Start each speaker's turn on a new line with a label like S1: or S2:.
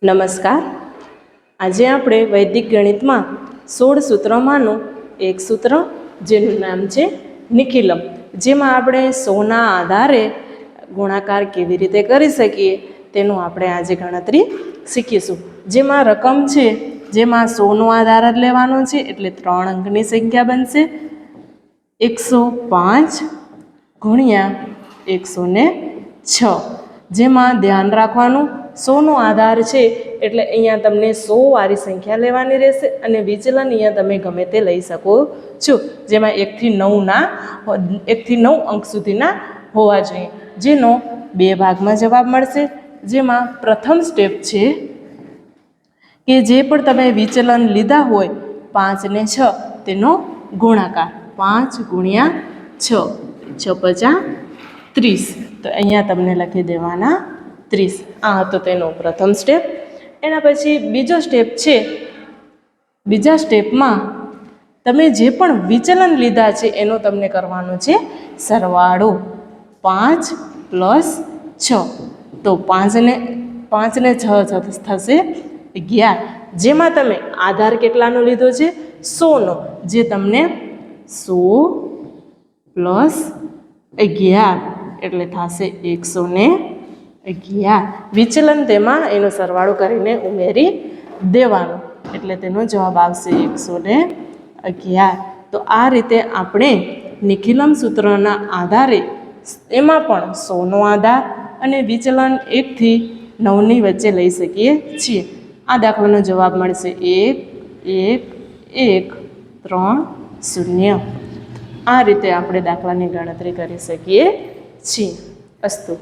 S1: નમસ્કાર. આજે આપણે વૈદિક ગણિતમાં 16 સૂત્રમાંનું એક સૂત્ર જેનું નામ છે નિખિલમ, જેમાં આપણે 100ના આધારે ગુણાકાર કેવી રીતે કરી શકીએ તેનું આપણે આજે ગણતરી શીખીશું. જેમાં રકમ છે, જેમાં 100નો આધાર જ લેવાનો છે, એટલે 3 અંકની સંખ્યા બનશે 105 ગુણ્યા 106. જેમાં ધ્યાન રાખવાનું 100નો આધાર છે એટલે અહીંયા તમને 100 વાળી સંખ્યા લેવાની રહેશે અને વિચલન અહીંયા તમે ગમે તે લઈ શકો છો, જેમાં 1 થી 9 અંક સુધીના હોવા જોઈએ, જેનો 2 ભાગમાં જવાબ મળશે. જેમાં પ્રથમ સ્ટેપ છે કે જે પણ તમે વિચલન લીધા હોય 5 ને 6 તેનો ગુણાકાર 5 ગુણ્યા 6, 6 × 5 = 30. તો અહીંયા તમને લખી દેવાના 30. આ હતો તેનો પ્રથમ સ્ટેપ. એના પછી બીજો સ્ટેપ છે. બીજા સ્ટેપમાં તમે જે પણ વિચલન લીધા છે એનો તમને કરવાનો છે સરવાળો. 5 + 6, તો 5 ને 6 થશે 11. જેમાં તમે આધાર કેટલાનો લીધો છે? 100નો, જે તમને 100 + 11 એટલે થશે 111. વિચલન તેમાં એનો સરવાળો કરીને ઉમેરી દેવાનો એટલે તેનો જવાબ આવશે 111. તો આ રીતે આપણે નિખિલમ સૂત્રના આધારે એમાં પણ 100નો આધાર અને વિચલન 1 થી 9ની વચ્ચે લઈ શકીએ છીએ. આ દાખલાનો જવાબ મળશે 1 1 1 3 0. આ રીતે આપણે દાખલાની ગણતરી કરી શકીએ છીએ. અસ્તુ.